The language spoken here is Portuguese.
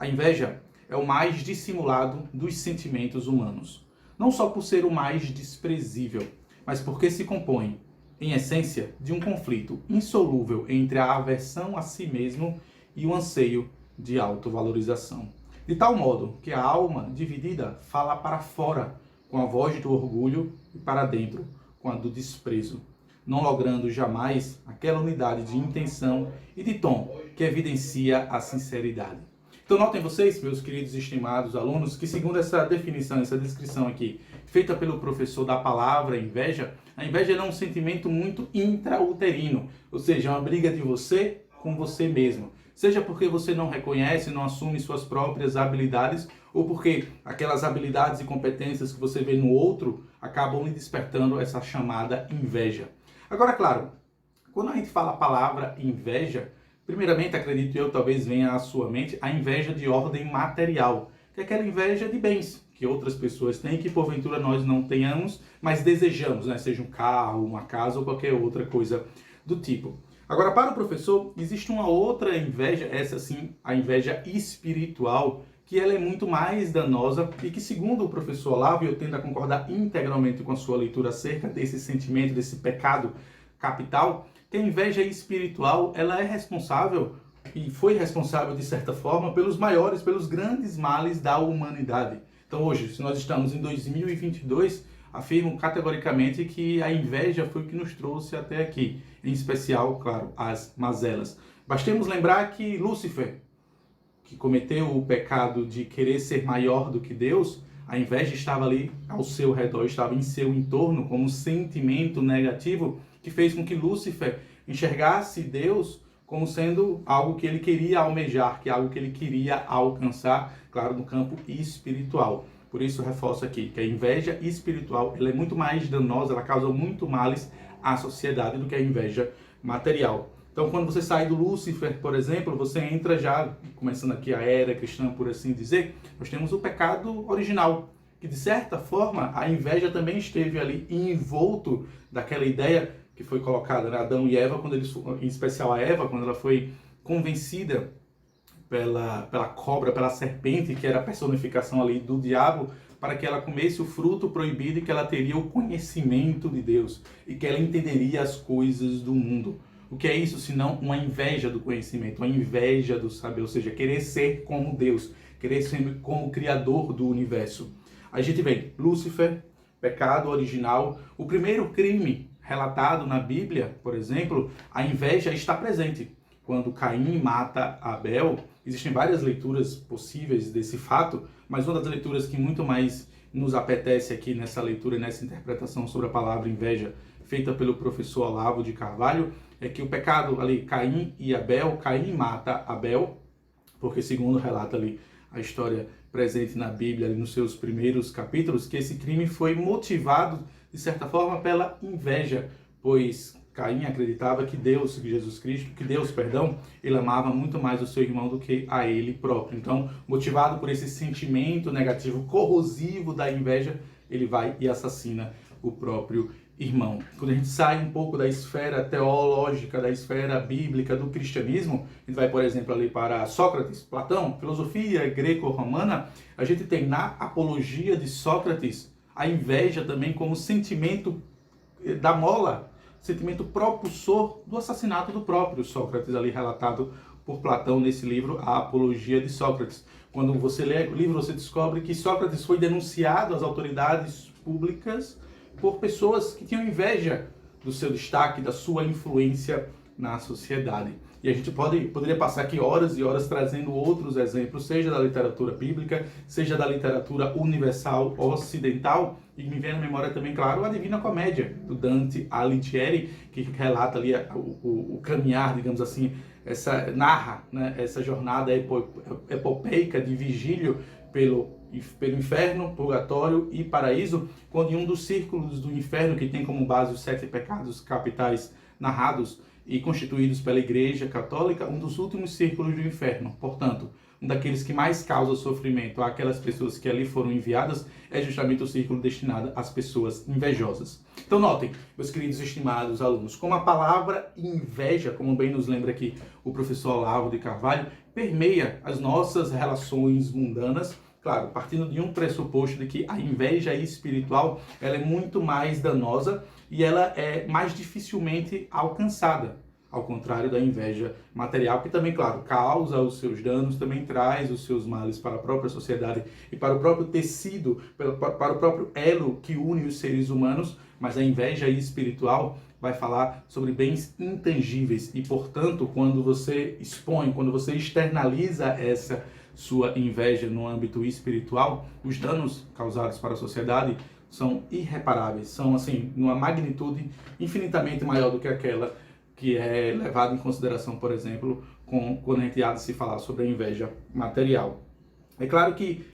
A inveja é o mais dissimulado dos sentimentos humanos. Não só por ser o mais desprezível, mas porque se compõe, em essência, de um conflito insolúvel entre a aversão a si mesmo e o anseio de autovalorização. De tal modo que a alma dividida fala para fora com a voz do orgulho e para dentro com a do desprezo, não logrando jamais aquela unidade de intenção e de tom que evidencia a sinceridade. Então notem vocês, meus queridos e estimados alunos, que segundo essa definição, essa descrição aqui, feita pelo professor da palavra inveja, a inveja é um sentimento muito intrauterino, ou seja, é uma briga de você com você mesmo. Seja porque você não reconhece, não assume suas próprias habilidades, ou porque aquelas habilidades e competências que você vê no outro acabam lhe despertando essa chamada inveja. Agora, claro, quando a gente fala a palavra inveja, primeiramente, acredito eu, talvez venha à sua mente a inveja de ordem material, que é aquela inveja de bens que outras pessoas têm que porventura nós não tenhamos, mas desejamos, né? Seja um carro, uma casa ou qualquer outra coisa do tipo. Agora, para o professor, existe uma outra inveja, essa sim, a inveja espiritual, que ela é muito mais danosa e que, segundo o professor Olavo, e eu tendo a concordar integralmente com a sua leitura acerca desse sentimento, desse pecado capital, que a inveja espiritual, ela é responsável, e foi responsável de certa forma, pelos maiores, pelos grandes males da humanidade. Então hoje, se nós estamos em 2022, afirmo categoricamente que a inveja foi o que nos trouxe até aqui, em especial, claro, as mazelas. Bastemos lembrar que Lúcifer, que cometeu o pecado de querer ser maior do que Deus, a inveja estava ali ao seu redor, estava em seu entorno como um sentimento negativo que fez com que Lúcifer enxergasse Deus como sendo algo que ele queria almejar, que é algo que ele queria alcançar, claro, no campo espiritual. Por isso, reforço aqui que a inveja espiritual ela é muito mais danosa, ela causa muito males à sociedade do que a inveja material. Então, quando você sai do Lúcifer, por exemplo, você entra já, começando aqui a era cristã, por assim dizer, nós temos o pecado original, que de certa forma a inveja também esteve ali envolto daquela ideia que foi colocada, né? Adão e Eva, quando eles, em especial a Eva, quando ela foi convencida pela cobra, pela serpente, que era a personificação ali do diabo, para que ela comesse o fruto proibido e que ela teria o conhecimento de Deus e que ela entenderia as coisas do mundo. O que é isso senão uma inveja do conhecimento, uma inveja do saber, ou seja, querer ser como Deus, querer ser como o Criador do universo. A gente vê Lúcifer, pecado original, o primeiro crime relatado na Bíblia, por exemplo, a inveja está presente. Quando Caim mata Abel, existem várias leituras possíveis desse fato, mas uma das leituras que muito mais nos apetece aqui nessa leitura, nessa interpretação sobre a palavra inveja, feita pelo professor Olavo de Carvalho, é que o pecado ali, Caim e Abel, Caim mata Abel, porque segundo relata ali a história presente na Bíblia, ali nos seus primeiros capítulos, que esse crime foi motivado, de certa forma, pela inveja, pois Caim acreditava que Deus, Jesus Cristo, ele amava muito mais o seu irmão do que a ele próprio. Então, motivado por esse sentimento negativo, corrosivo da inveja, ele vai e assassina o próprio irmão. Quando a gente sai um pouco da esfera teológica, da esfera bíblica do cristianismo, a gente vai, por exemplo, ali para Sócrates, Platão, filosofia greco-romana, a gente tem na apologia de Sócrates a inveja também como sentimento da mola, sentimento propulsor do assassinato do próprio Sócrates, ali relatado por Platão nesse livro, A Apologia de Sócrates. Quando você lê o livro, você descobre que Sócrates foi denunciado às autoridades públicas por pessoas que tinham inveja do seu destaque, da sua influência na sociedade. E a gente poderia passar aqui horas e horas trazendo outros exemplos, seja da literatura bíblica, seja da literatura universal ocidental, e me vem na memória também, claro, a Divina Comédia, do Dante Alighieri, que relata ali o caminhar, digamos assim, narra, né, essa jornada epopeica de Vigílio pelo inferno, purgatório e paraíso, quando em um dos círculos do inferno, que tem como base os 7 pecados capitais narrados e constituídos pela Igreja Católica, um dos últimos círculos do inferno. Portanto, um daqueles que mais causa sofrimento àquelas pessoas que ali foram enviadas é justamente o círculo destinado às pessoas invejosas. Então notem, meus queridos e estimados alunos, como a palavra inveja, como bem nos lembra aqui o professor Olavo de Carvalho, permeia as nossas relações mundanas, claro, partindo de um pressuposto de que a inveja espiritual ela é muito mais danosa e ela é mais dificilmente alcançada. Ao contrário da inveja material, que também, claro, causa os seus danos, também traz os seus males para a própria sociedade e para o próprio tecido, para o próprio elo que une os seres humanos, mas a inveja espiritual vai falar sobre bens intangíveis e, portanto, quando você expõe, quando você externaliza essa sua inveja no âmbito espiritual, os danos causados para a sociedade são irreparáveis, são, assim, numa magnitude infinitamente maior do que aquela que é levado em consideração, por exemplo, quando a gente há de se falar sobre a inveja material. É claro que